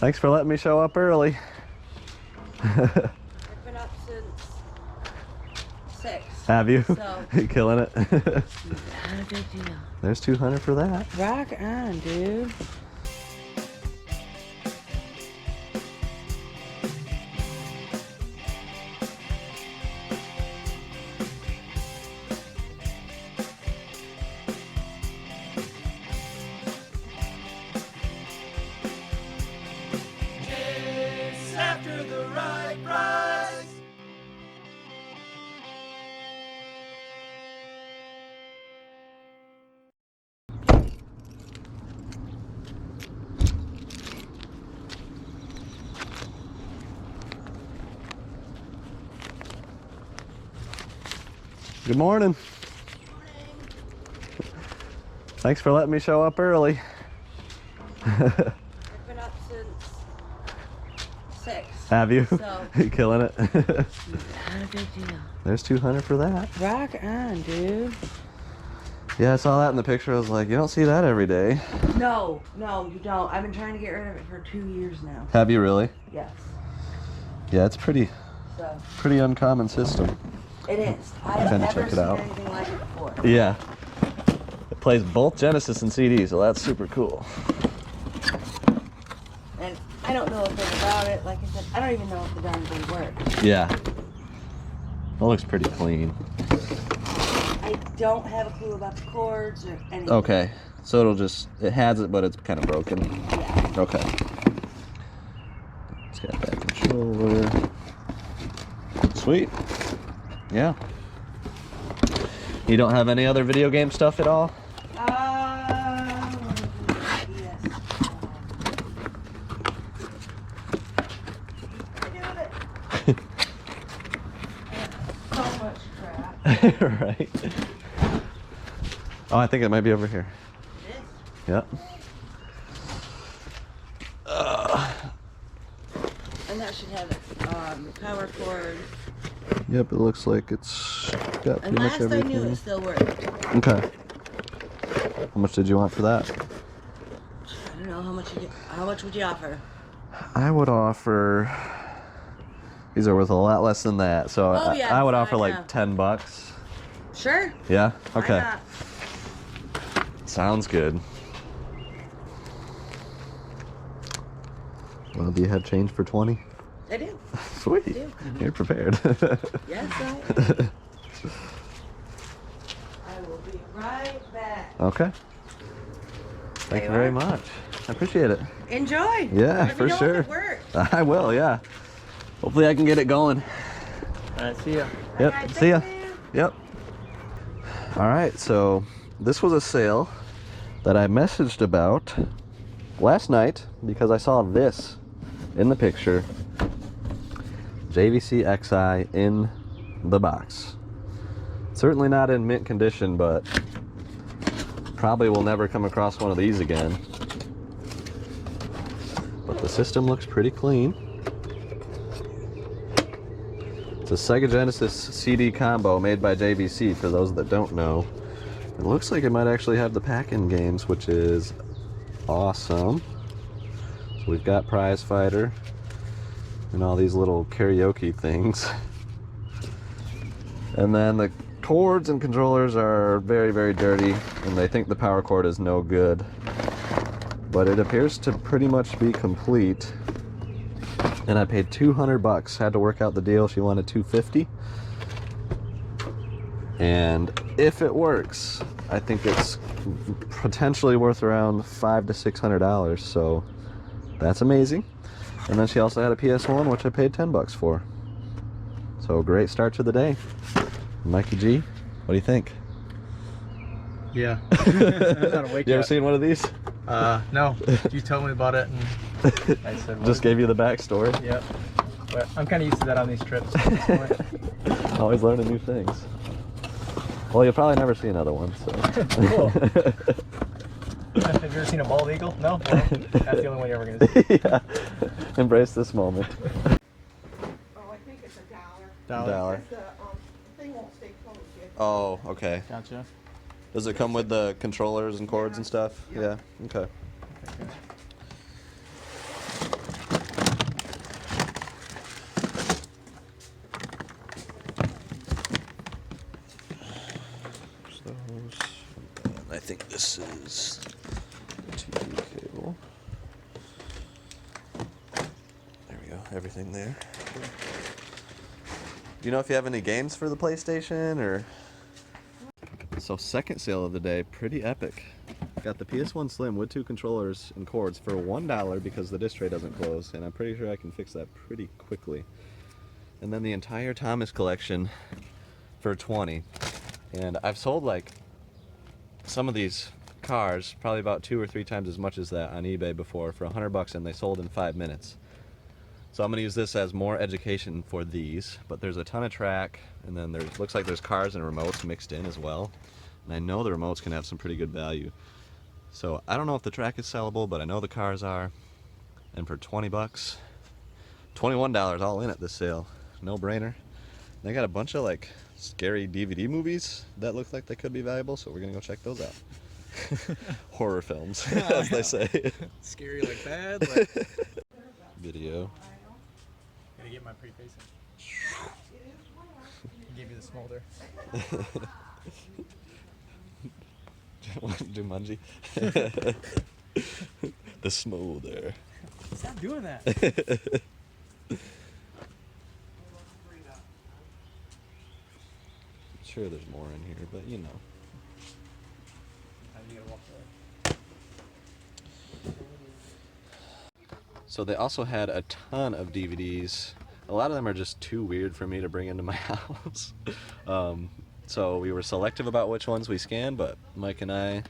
Thanks for letting me show up early. I've been up since 6. Have you? So You killing it? not a big deal. There's 200 for that. Rock on, dude. Chase after the right price. Good morning. Thanks for letting me show up early. I've been up since 6. Have you? So You killing it? not a big deal. There's 200 for that. Rock on, dude. Yeah, I saw that in the picture. I was like, you don't see that every day. No, you don't. I've been trying to get rid of it for 2 years now. Have you really? Yes. Yeah, it's pretty uncommon system. It is. I've Kinda never check it seen out. anything like it before. Yeah. It plays both Genesis and CD, so that's super cool. And I don't know a thing about it. Like I said, I don't even know if the darn thing works. Yeah. It looks pretty clean. I don't have a clue about the cords or anything. Okay. So it has it, but it's kind of broken. Yeah. Okay. It's got that controller. Sweet. Yeah. You don't have any other video game stuff at all? Yes. I do it. So much crap. Right. Oh, I think it might be over here. It is. Yep. And that should have power cord. Yep, it looks like it's got pretty And much last I everything. knew it still worked. Okay. How much did you want for that? I don't know how much would you offer? I would offer. These are worth a lot less than that, so Oh, yeah, I would so I offer like know. $10. Sure. Yeah. Why Okay. not? Sounds good. Well, do you have change for 20? I do. Sweet. I do. You're prepared. Yes, I am. I will be right back. Okay. Thank you you very are. much. I appreciate it. Enjoy. Yeah, Let me for know sure. If it works. I will, yeah. Hopefully I can get it going. All right, see ya. Yep. Alright, See ya. thank you. Yep. All right, so this was a sale that I messaged about last night because I saw this in the picture. JVC XI in the box. Certainly not in mint condition, but probably will never come across one of these again. But the system looks pretty clean. It's a Sega Genesis CD combo made by JVC, for those that don't know. It looks like it might actually have the pack-in games, which is awesome. So we've got Prize Fighter and all these little karaoke things. And then the cords and controllers are very, very dirty, and they think the power cord is no good. But it appears to pretty much be complete. And I paid $200. Had to work out the deal. She wanted $250. And if it works, I think it's potentially worth around $500 to $600. So that's amazing. And then she also had a PS1, which I paid $10 for. So great start to the day. Mikey G, what do you think? Yeah. I'm not awake You ever yet. seen one of these? No. You told me about it, and I said, what Just is gave you the backstory. it? Yep. But I'm kind of used to that on these trips at this point. Always learning new things. Well, you'll probably never see another one, so. Cool. Have you ever seen a bald eagle? No? Well, that's the only one you're ever going to see. Yeah. Embrace this moment. Oh, I think it's $1. Dollar. The thing won't stay closed yet. Oh, okay. Gotcha. Does it come with the controllers and cords and stuff? Yeah. Yeah. Okay. This is the TV cable. There we go, everything there. Do you know if you have any games for the PlayStation or? So second sale of the day, pretty epic. Got the PS1 Slim with 2 controllers and cords for $1 because the disc tray doesn't close, and I'm pretty sure I can fix that pretty quickly. And then the entire Thomas collection for $20. And I've sold like some of these cars, probably about 2 or 3 times as much as that on eBay before for $100, and they sold in 5 minutes. So I'm gonna use this as more education for these, but there's a ton of track, and then there's looks like there's cars and remotes mixed in as well. And I know the remotes can have some pretty good value. So I don't know if the track is sellable, but I know the cars are. And for $20, $21 all in at this sale. No brainer. They got a bunch of like scary DVD movies that look like they could be valuable, so we're gonna go check those out. Horror films, as they say. Scary like bad. Like... Video. Gotta get my pre-facing. Give you the smolder. Jumanji. The smolder. Stop doing that. Sure there's more in here, but you know. You gotta walk away. So they also had a ton of DVDs. A lot of them are just too weird for me to bring into my house. So we were selective about which ones we scanned, but Mike and I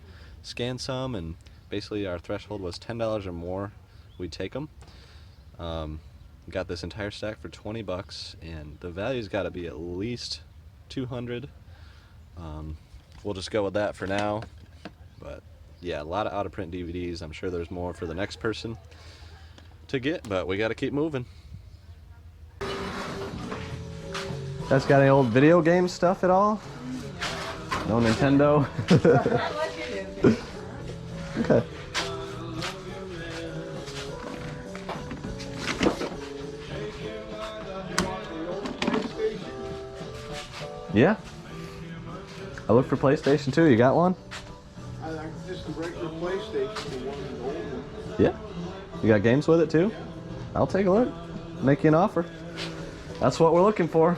scanned some, and basically our threshold was $10 or more. We'd take them. Got this entire stack for $20, and the value's got to be at least $200. We'll just go with that for now. But yeah, a lot of out-of-print DVDs. I'm sure there's more for the next person to get, but we got to keep moving. That's got any old video game stuff at all? No Nintendo? Okay. Yeah. I look for PlayStation 2. You got one? I like just the regular PlayStation, the one in the old one. Yeah. You got games with it too? I'll take a look. Make you an offer. That's what we're looking for.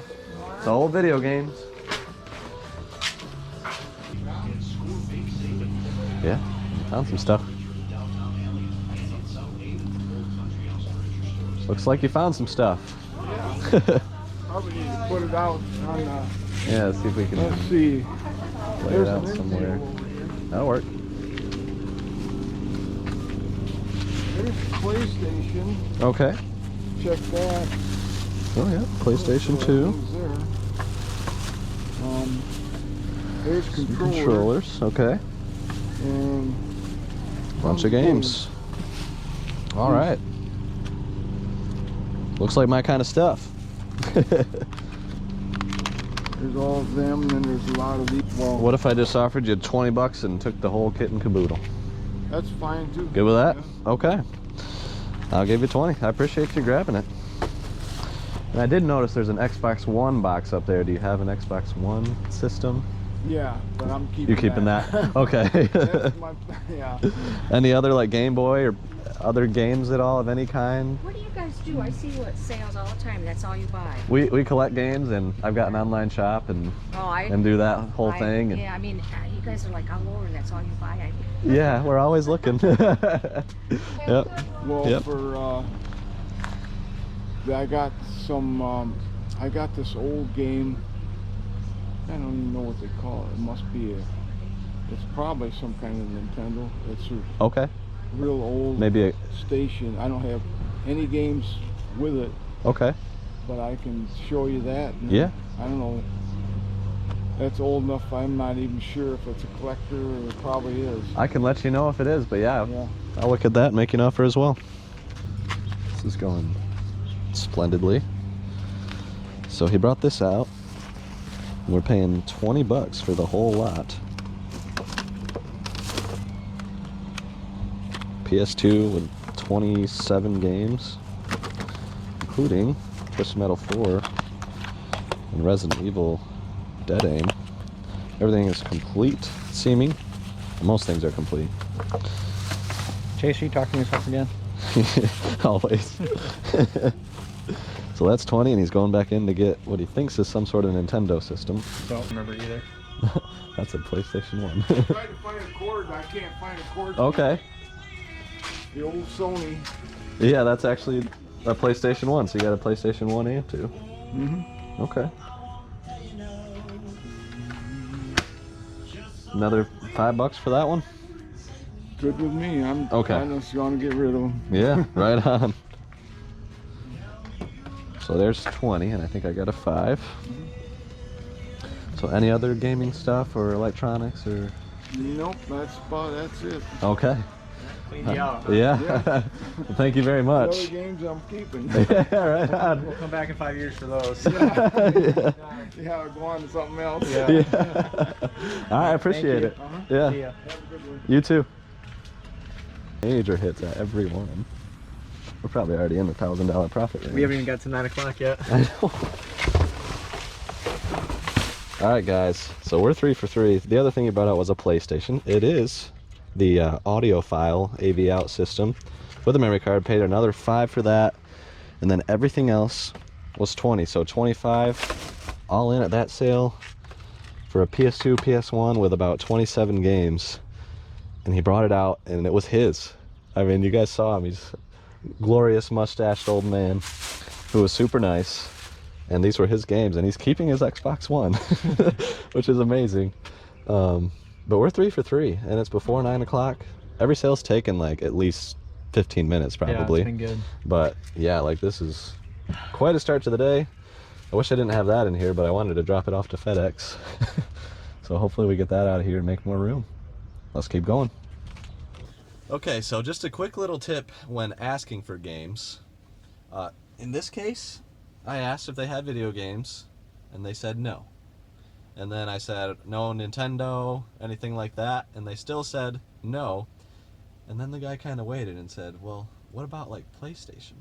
The old video games. Yeah, found some stuff. Looks like you found some stuff. Yeah. Probably need to put it out on Yeah, let's see if we can let's see. play it There's out an somewhere. Intel over here. That'll work. There's PlayStation. Okay. Check that. Oh yeah, PlayStation 2. There's Some controllers. controllers. Okay. And Bunch of games. All right. Looks like my kind of stuff. There's all of them, and then there's a lot of these. Well, What if I just offered you $20 and took the whole kit and caboodle? that's fine too. Good with that? Yeah. Okay. I'll give you 20. I appreciate you grabbing it. And I did notice there's an Xbox One box up there. Do you have an Xbox One system? Yeah, but I'm keeping. You keeping that? Okay. That's my, yeah. Any other like Game Boy or other games at all of any kind? What do you guys do? I see you at sales all the time. That's all you buy. We collect games, and I've got an online shop and do that whole thing. And Yeah, I mean, you guys are like all over. That's all you buy. yeah, we're always looking. Yep. Well, Yep. for I got some. I got this old game. I don't even know what they call it. It must be it's probably some kind of Nintendo. It's a Okay. real old Maybe a. station. I don't have any games with it, Okay. but I can show you that. And Yeah. I don't know. That's old enough. I'm not even sure if it's a collector, or it probably is. I can let you know if it is, but yeah, Yeah. I'll look at that and make you an offer as well. This is going splendidly. So he brought this out. We're paying $20 for the whole lot. PS2 with 27 games, including Twisted Metal 4 and Resident Evil Dead Aim. Everything is complete seeming. Most things are complete. Chase, are you talking to yourself again? Always. So that's 20, and he's going back in to get what he thinks is some sort of Nintendo system. Don't remember either. That's a PlayStation 1. I tried to find a cord, but I can't find a cord. Okay. The old Sony. Yeah, that's actually a PlayStation 1, so you got a PlayStation 1 and 2. Mm-hmm. Okay. Another $5 for that one? Good with me. I'm Okay. just going to get rid of them. Yeah, right on. So there's 20, and I think I got a 5. So any other gaming stuff or electronics or? Nope, that's it. Okay. Cleaned you out. Yeah. Yeah. Thank you very The much. other games I'm keeping. Yeah, right on. We'll come back in 5 years for those. Yeah. Yeah, I'll go on to something else. Yeah. Yeah. All right, I appreciate it. Yeah. See ya. Have a good one. You too. Major hits at every one. We're probably already in the $1,000 profit range. We haven't even got to 9 o'clock yet. I know. All right, guys. So we're 3 for 3. The other thing you brought out was a PlayStation. It is the audiophile AV out system with a memory card. Paid another 5 for that, and then everything else was 20. So 25 all in at that sale for a PS2, PS1 with about 27 games. And he brought it out, and it was his. I mean, you guys saw him. He's a glorious mustached old man who was super nice. And these were his games, and he's keeping his Xbox One, which is amazing. But we're 3 for 3, and it's before 9 o'clock. Every sale's taken like at least 15 minutes probably. Yeah, it's been good. But yeah, like this is quite a start to the day. I wish I didn't have that in here, but I wanted to drop it off to FedEx. So hopefully we get that out of here and make more room. Let's keep going. Okay, so just a quick little tip when asking for games. In this case, I asked if they had video games, and they said no. And then I said, no Nintendo, anything like that, and they still said no. And then the guy kind of waited and said, well, what about like PlayStation?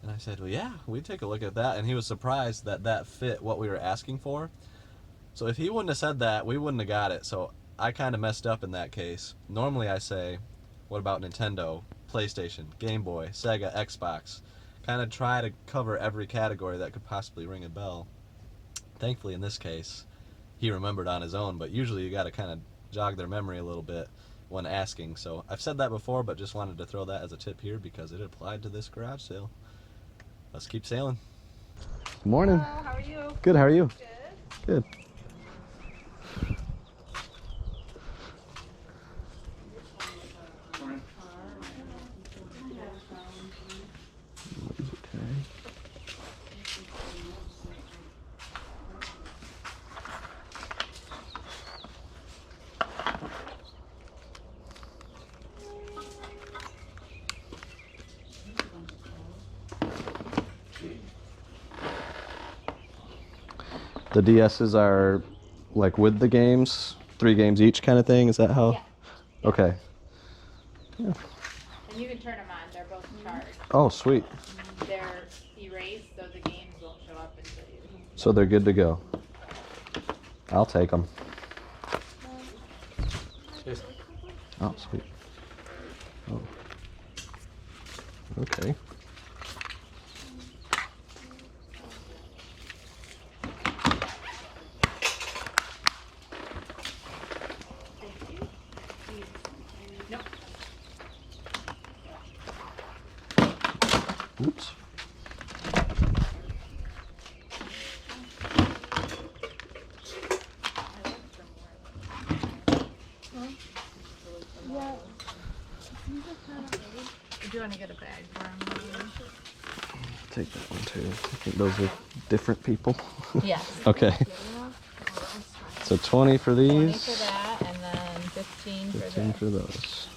And I said, well, yeah, we'd take a look at that. And he was surprised that that fit what we were asking for. So if he wouldn't have said that, we wouldn't have got it. So I kind of messed up in that case. Normally I say, what about Nintendo, PlayStation, Game Boy, Sega, Xbox? Kind of try to cover every category that could possibly ring a bell. Thankfully in this case, he remembered on his own, but usually you got to kind of jog their memory a little bit when asking. So I've said that before, but just wanted to throw that as a tip here because it applied to this garage sale. Let's keep sailing. Good morning. Hello, how are you? Good, how are you? Good. Good. The DSs are like with the games, 3 games each kind of thing. Is that how? Yeah. Okay. And you can turn them on. They're both charged. Oh, sweet. They're erased, so the games won't show up until you. So they're good to go. I'll take them. Cheers. Oh, sweet. Oh. Okay. Oops. Do you want to get a bag for them? Take that one too. I think those are different people. Yes. Okay. So 20 for 20 these. for that, and then 15 for 15 this. for those.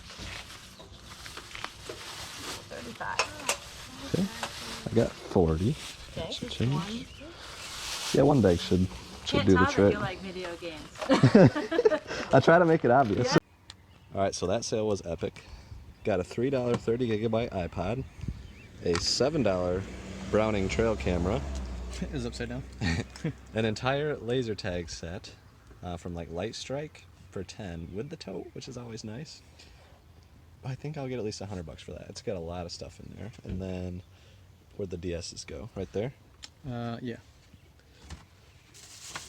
35. Okay. I got 40. Okay. Should change. Yeah, one bag should Can't do the tell trick. if you like video games. I try to make it obvious. All right, so that sale was epic. Got a $3 30 gigabyte iPod, a $7 Browning trail camera, It was upside down. an entire laser tag set from like Light Strike for 10 with the tote, which is always nice. I think I'll get at least $100 for that. It's got a lot of stuff in there. And then where'd the DSs go? Right there. Yeah.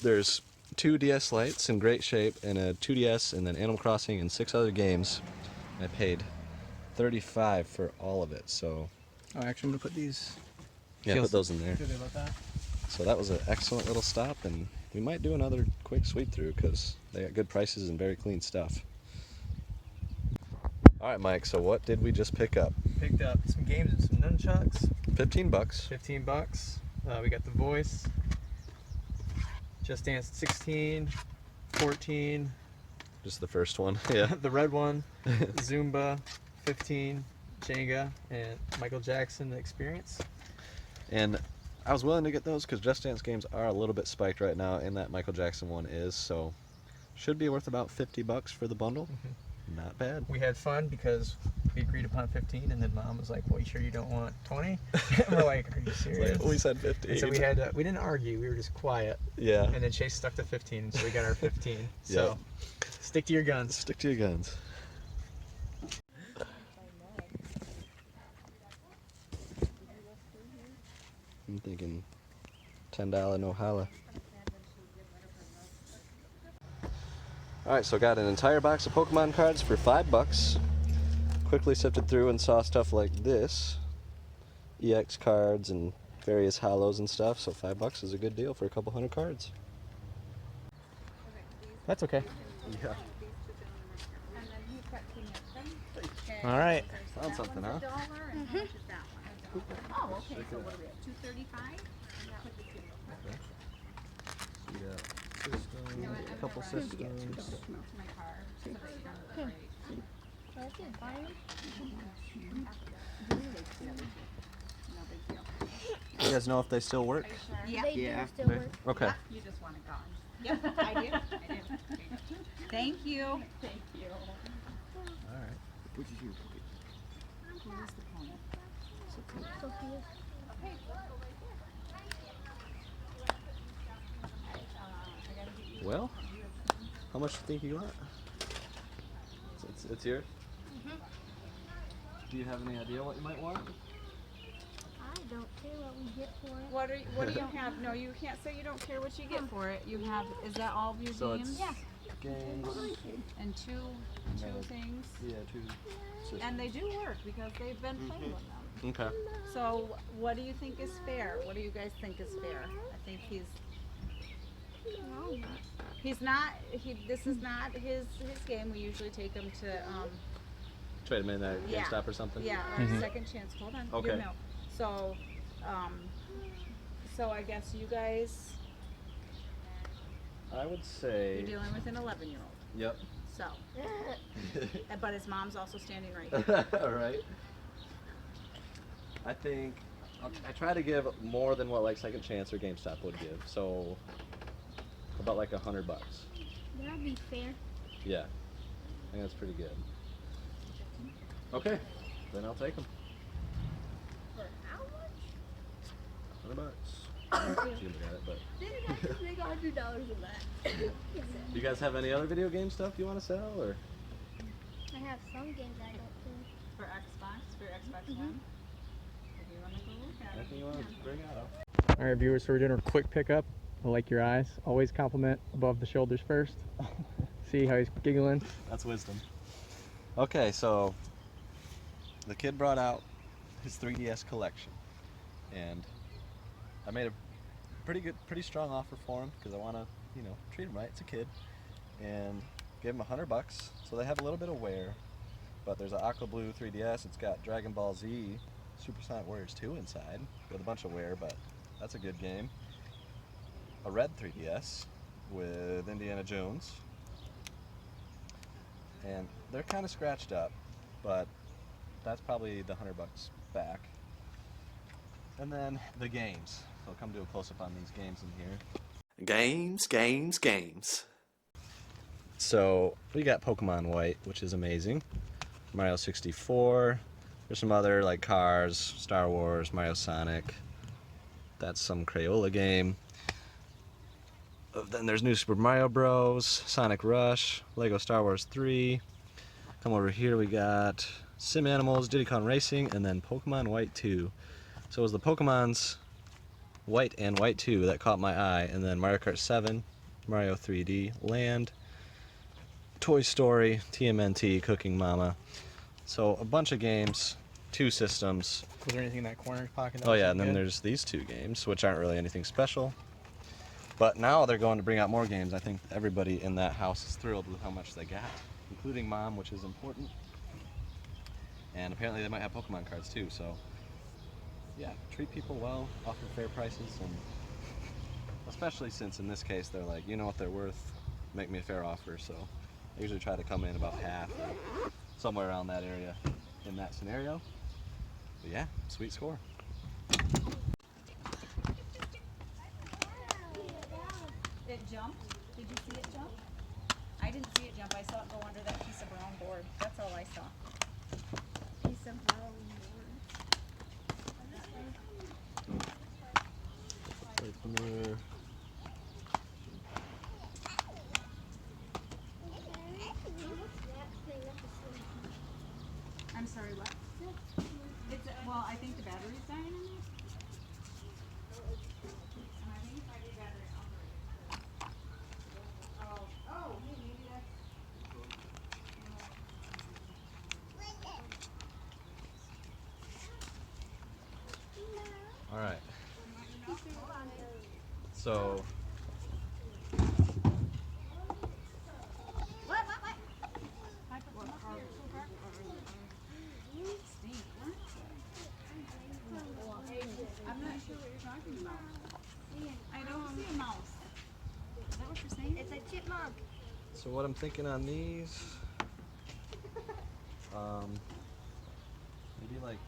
There's 2 DS Lites in great shape, and a 2DS, and then Animal Crossing, and 6 other games. I paid $35 for all of it. So Oh, actually, I'm gonna put these. yeah, put those in there. Feel good about that? So that was an excellent little stop, and we might do another quick sweep through because they got good prices and very clean stuff. All right, Mike. So what did we just pick up? Picked up some games and some nunchucks. $15. $15. We got The Voice, Just Dance 16, 14. Just the first one. Yeah. The red one, Zumba 15, Jenga, and Michael Jackson Experience. And I was willing to get those because Just Dance games are a little bit spiked right now, and that Michael Jackson one is, so should be worth about $50 for the bundle. Not bad. We had fun because we agreed upon 15, and then Mom was like, "Well, you sure you don't want 20?" And we're like, "Are you serious?" We said 15. And so we didn't argue. We were just quiet. Yeah. And then Chase stuck to 15, and so we got our 15. So stick to your guns. Stick to your guns. I'm thinking $10 no holla. Alright, so got an entire box of Pokemon cards for $5. Quickly sifted through and saw stuff like this. EX cards and various hollows and stuff, so $5 is a good deal for a couple hundred cards. That's okay. Yeah. All right. Found something, huh? Oh, okay, so what are we at, 235? A couple systems. You guys know if they still work? Yeah. Okay. You just want it gone. Yep, I do. Okay. Thank you. Thank you. Alright. Which is yours? Where's the pony? Well, how much do you think you got? It's yours? Do you have any idea what you might want? I don't care what we get for it. What do you have? No, you can't say you don't care what you get for it. You have, is that all of your So games? it's games. And two things? Yeah, 2 systems. And they do work because they've been playing with them. Okay. So what do you think is fair? What do you guys think is fair? I think this is not his game. We usually take him to Trade them in at Yeah. GameStop or something? yeah, or second chance. Hold on. Okay. You know. So so I guess you guys, I would say. you're dealing with an 11-year-old. Yep. So but his mom's also standing right here. Alright. I think I try to give more than what like Second Chance or GameStop would give. So about like $100. That'd be fair. Yeah. I think that's pretty good. Okay. Then I'll take them. For how much? $100. Jim got it, but. They got $100 of that. You guys have any other video game stuff you want to sell, or? I have some games I don't play. For Xbox One. If you want to go look at it. Anything you want to bring out? All right, viewers, so we're doing a quick pickup. I like your eyes. Always compliment above the shoulders first. See how he's giggling? That's wisdom. Okay, so the kid brought out his 3DS collection, and I made a pretty strong offer for him because I want to, treat him right. It's a kid, and gave him $100. So they have a little bit of wear, but there's an Aqua Blue 3DS. It's got Dragon Ball Z Supersonic Warriors 2 inside with a bunch of wear, but that's a good game. A red 3DS with Indiana Jones. And they're kind of scratched up, but that's probably the $100 back. And then the games. So I'll come do a close-up on these games in here. Games. So we got Pokemon White, which is amazing. Mario 64. There's some other like Cars, Star Wars, Mario Sonic. That's some Crayola game. Then there's New Super Mario Bros, Sonic Rush, Lego Star Wars 3. Come over here, we got Sim Animals, Diddy Kong Racing, and then Pokemon White 2. So it was the Pokemon's White and White 2 that caught my eye, and then Mario Kart 7, Mario 3D Land, Toy Story, TMNT, Cooking Mama. So a bunch of games, 2 systems. Was there anything in that corner pocket? That Oh was yeah, and then good? there's these 2 games, which aren't really anything special. But now they're going to bring out more games. I think everybody in that house is thrilled with how much they got, including Mom, which is important. And apparently they might have Pokemon cards too, so yeah, treat people well, offer fair prices, and especially since in this case they're like, you know what they're worth, make me a fair offer. So I usually try to come in about half or somewhere around that area in that scenario. But yeah, sweet score. It jumped? Did you see it jump? I didn't see it jump. I saw it go under that piece of brown board. That's all I saw. Piece of brown board. I'm sorry, what? It's, well, I think the battery's dying in it. And I think it might be battery operated. Oh, maybe that's... All right. So What? Steve, what? I'm not sure what you're talking about. I don't see a mouse. Is that what you're saying? It's a chipmunk. So what I'm thinking on these, maybe like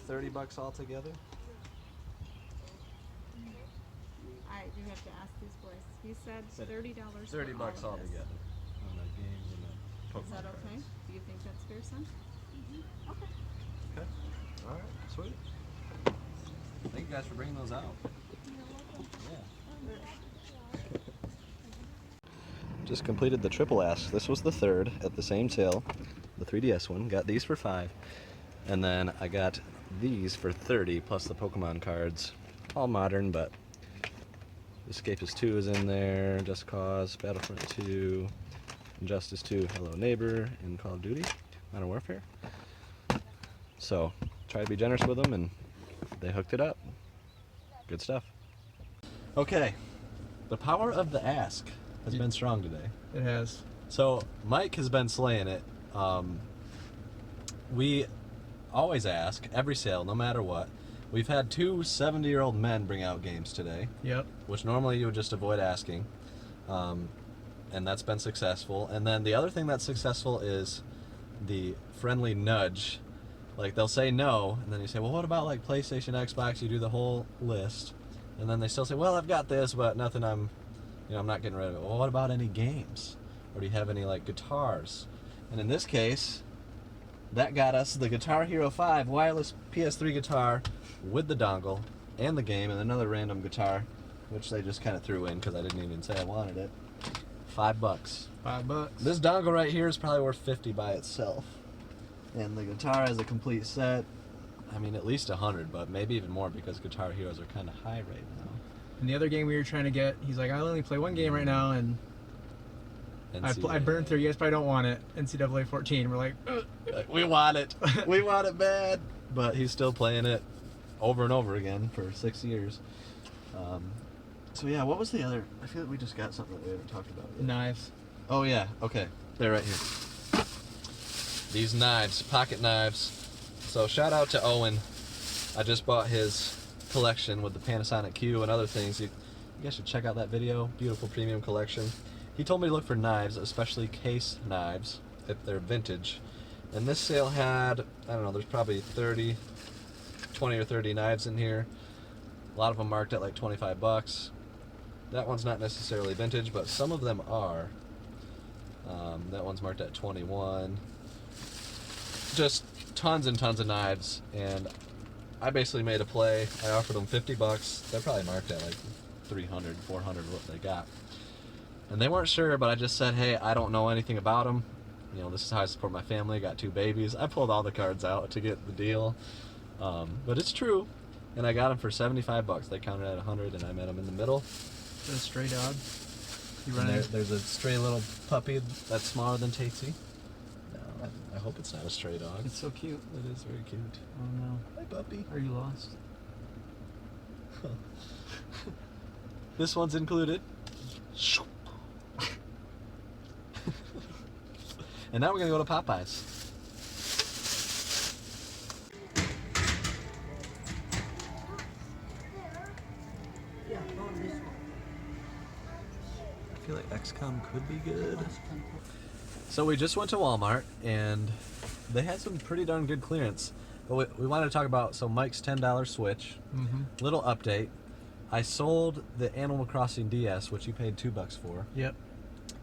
$30 altogether. I do have to ask these boys. He said $30. $30 for all of this. altogether on the games and the Pokemon Is that okay? cards. Do you think that's fair, son? Okay. Okay. All right. Sweet. Thank you guys for bringing those out. Yeah. Just completed the triple ask. This was the third at the same sale, the 3DS one. Got these for $5, and then I got these for $30 plus the Pokemon cards. All modern, but Escapist 2 is in there, Just Cause, Battlefront 2, Injustice 2, Hello Neighbor, and Call of Duty, Modern Warfare. So try to be generous with them, and they hooked it up. Good stuff. Okay, the power of the ask has been strong today. It has. So Mike has been slaying it. We always ask every sale, no matter what. We've had 2 70-year-old men bring out games today, Yep. which normally you would just avoid asking, and that's been successful. And then the other thing that's successful is the friendly nudge. Like they'll say no, and then you say, well, what about like PlayStation, Xbox? You do the whole list, and then they still say, well, I've got this, but nothing. I'm not getting rid of it. Well, what about any games, or do you have any like guitars? And in this case, that got us the Guitar Hero 5 wireless PS3 guitar with the dongle and the game, and another random guitar, which they just kind of threw in because I didn't even say I wanted it. $5. $5. This dongle right here is probably worth $50 by itself. And the guitar has a complete set. I mean, at least 100, but maybe even more because Guitar Heroes are kind of high right now. And the other game we were trying to get, he's like, I only play one game right now, and I burned through. You guys probably don't want it. NCAA 14. We're like, Like, we want it. We want it bad. But he's still playing it over and over again for 6 years. So yeah, what was the other? I feel like we just got something that we haven't talked about yet. knives. Oh yeah, okay. They're right here. These knives, pocket knives. So shout out to Owen. I just bought his collection with the Panasonic Q and other things. You guys should check out that video. Beautiful premium collection. He told me to look for knives, especially case knives, if they're vintage. And this sale had, I don't know, there's probably 20 or 30 knives in here. A lot of them marked at like $25. That one's not necessarily vintage, but some of them are. That one's marked at 21. Just tons and tons of knives, and I basically made a play. I offered them $50. They're probably marked at like 300, 400 what they got. And they weren't sure, but I just said, hey, I don't know anything about them. You know, this is how I support my family. I got 2 babies. I pulled all the cards out to get the deal. But it's true. And I got them for 75 bucks. They counted at 100, and I met them in the middle. Is that a stray dog? You There's a stray little puppy that's smaller than Tatesy. No, I hope it's not a stray dog. It's so cute. It is very cute. Oh no. Hi, puppy. Are you lost? This one's included. And now we're gonna go to Popeyes. Yeah, go to this one. I feel like XCOM could be good. So we just went to Walmart and they had some pretty darn good clearance. But we wanted to talk about, so Mike's $10 Switch. Little update. I sold the Animal Crossing DS, which you paid $2 for. Yep.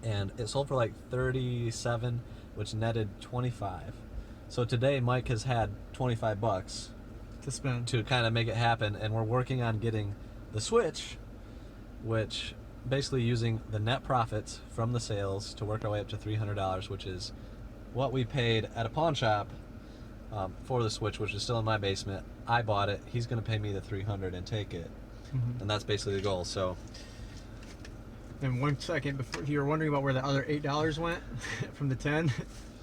And it sold for like 37, which netted 25. So today Mike has had 25 bucks To spend. to kind of make it happen, and we're working on getting the Switch, which basically using the net profits from the sales to work our way up to $300, which is what we paid at a pawn shop for the Switch, which is still in my basement. I bought it. He's going to pay me the $300 and take it. And that's basically the goal. So And 1 second, before, if you were wondering about where the other $8 went from the 10,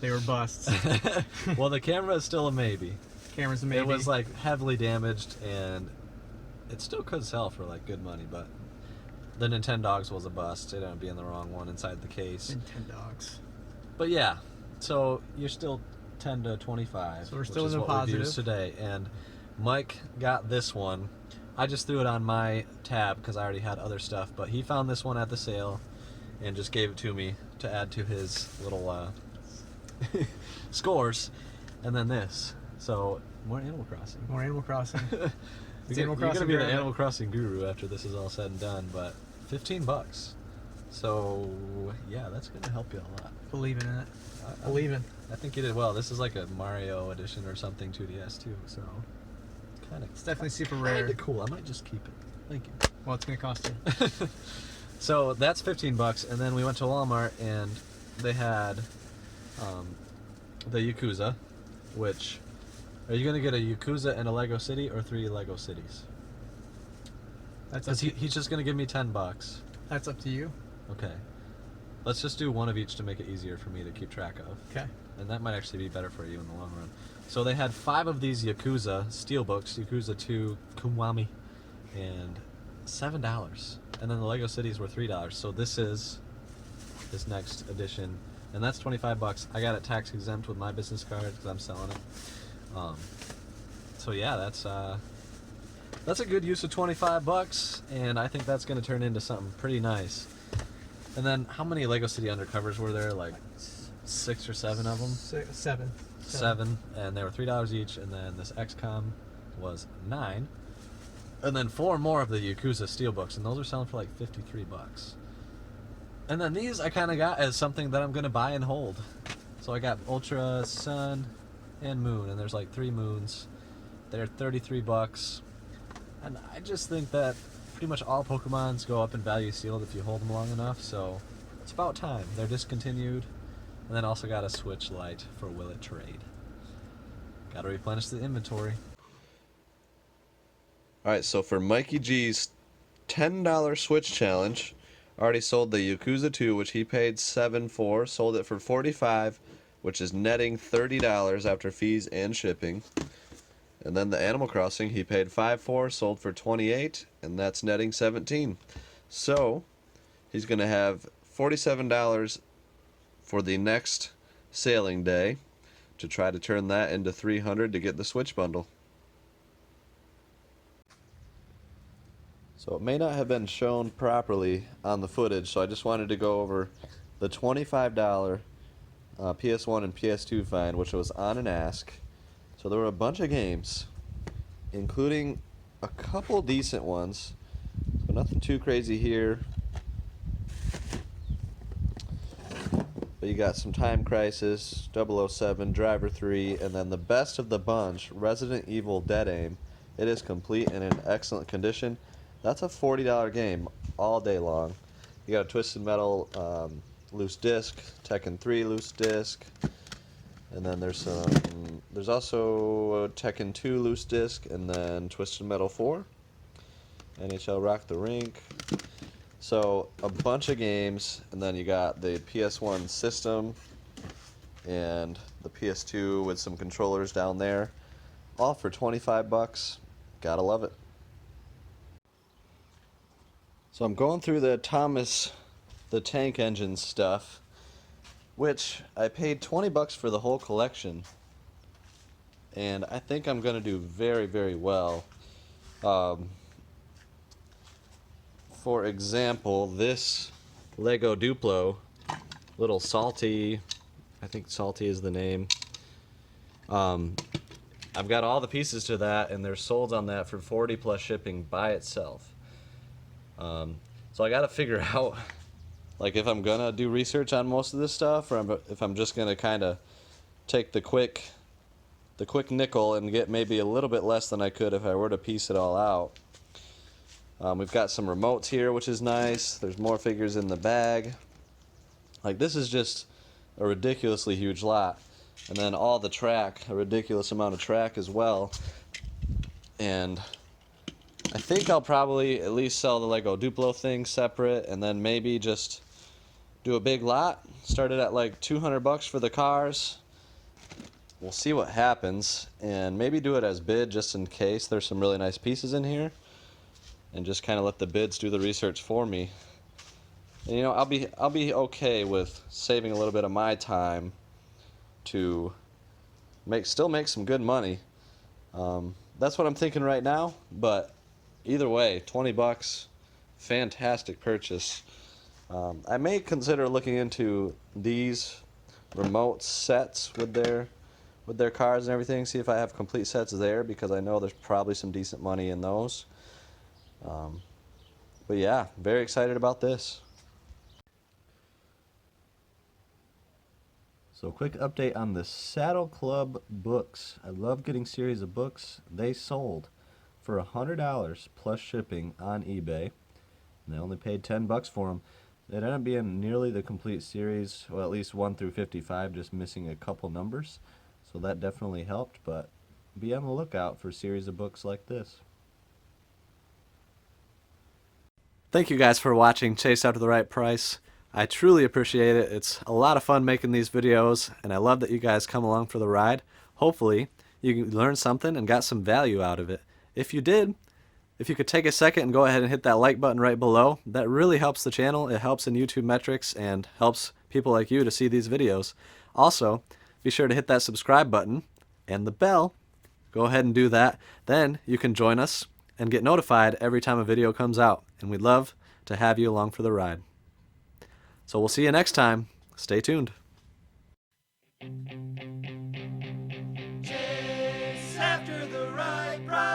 they were busts. well, the camera is still a maybe. Camera's a maybe. It was like heavily damaged, and it still could sell for like good money, but the Nintendogs was a bust. It ended up being the wrong one inside the case. Nintendogs. But yeah, so you're still 10 to 25. So we're still which is in the what we've positive. used today. And Mike got this one. I just threw it on my tab because I already had other stuff, but he found this one at the sale and just gave it to me to add to his little scores. And then this. So more Animal Crossing. More Animal Crossing. You're going to be the Animal Crossing guru after this is all said and done, but 15 bucks. So yeah, that's going to help you a lot. Believing in it. Believing. I think you did well. This is like a Mario edition or something 2DS too, so It's definitely super kinda rare. cool. I might just keep it. Thank you. Well, it's gonna cost you. So that's 15 bucks, and then we went to Walmart and they had the Yakuza, which are you gonna get a Yakuza and a Lego City or 3 Lego Cities? That's Because he's just gonna give me 10 bucks. That's up to you. Okay. Let's just do one of each to make it easier for me to keep track of. Okay. And that might actually be better for you in the long run. So they had 5 of these Yakuza steelbooks, Yakuza 2 Kumwami, and $7. And then the Lego Cities were $3. So this is this next edition, and that's 25 bucks. I got it tax exempt with my business card because I'm selling it. So yeah, that's a good use of 25 bucks, and I think that's going to turn into something pretty nice. And then how many Lego City undercovers were there? Like 6 or 7 of them? 7. 7, and they were $3 each, and then this XCOM was $9, and then 4 more of the Yakuza steelbooks, and those are selling for like 53 bucks. And then these I kind of got as something that I'm gonna buy and hold. So I got Ultra Sun and Moon, and there's like 3 moons. They're 33 bucks, and I just think that pretty much all Pokemons go up in value sealed if you hold them long enough. So it's about time. They're discontinued. And then also got a Switch Lite for Will It Trade. Got to replenish the inventory. Alright, so for Mikey G's $10 Switch challenge, already sold the Yakuza 2, which he paid $7 for, sold it for $45, which is netting $30 after fees and shipping. And then the Animal Crossing he paid $5 for, sold for $28, and that's netting $17. So he's going to have $47 for the next sailing day to try to turn that into $300 to get the Switch bundle. So it may not have been shown properly on the footage, so I just wanted to go over the $25 PS1 and PS2 find, which was on an ask. So there were a bunch of games, including a couple decent ones, so nothing too crazy here. But you got some Time Crisis, 007, Driver 3, and then the best of the bunch, Resident Evil Dead Aim. It is complete and in excellent condition. That's a $40 game all day long. You got a Twisted Metal loose disc, Tekken 3 loose disc, and then there's also a Tekken 2 loose disc, and then Twisted Metal 4, NHL Rock the Rink. So a bunch of games, and then you got the PS1 system and the PS2 with some controllers down there, all for 25 bucks. Gotta love it. So I'm going through the Thomas the Tank Engine stuff, which I paid 20 bucks for the whole collection, and I think I'm gonna do very, very well. For example, this Lego Duplo, little Salty, I think Salty is the name. I've got all the pieces to that, and they're sold on that for 40 plus shipping by itself. So I gotta figure out, like, if I'm gonna do research on most of this stuff, or if I'm just gonna kind of take the quick nickel and get maybe a little bit less than I could if I were to piece it all out. We've got some remotes here, which is nice. There's more figures in the bag. Like, this is just a ridiculously huge lot. And then all the track, a ridiculous amount of track as well. And I think I'll probably at least sell the Lego Duplo thing separate, and then maybe just do a big lot. Start it at like 200 bucks for the cars. We'll see what happens, and maybe do it as bid just in case there's some really nice pieces in here, and just kind of let the bids do the research for me. And, you know, I'll be okay with saving a little bit of my time to still make some good money. That's what I'm thinking right now, but either way, 20 bucks, fantastic purchase. I may consider looking into these remote sets with their cars and everything, see if I have complete sets there, because I know there's probably some decent money in those. But yeah, very excited about this. So quick update on the Saddle Club books. I love getting series of books. They sold for $100 plus shipping on eBay, and I only paid 10 bucks for them. It ended up being nearly the complete series, well, at least 1 through 55, just missing a couple numbers. So that definitely helped, but be on the lookout for a series of books like this. Thank you guys for watching Chase After the Right Price. I truly appreciate it. It's a lot of fun making these videos, and I love that you guys come along for the ride. Hopefully, you learned something and got some value out of it. If you did, if you could take a second and go ahead and hit that like button right below, that really helps the channel. It helps in YouTube metrics and helps people like you to see these videos. Also, be sure to hit that subscribe button and the bell. Go ahead and do that. Then you can join us and get notified every time a video comes out, and we'd love to have you along for the ride. So we'll see you next time. Stay tuned. Chase after the right price.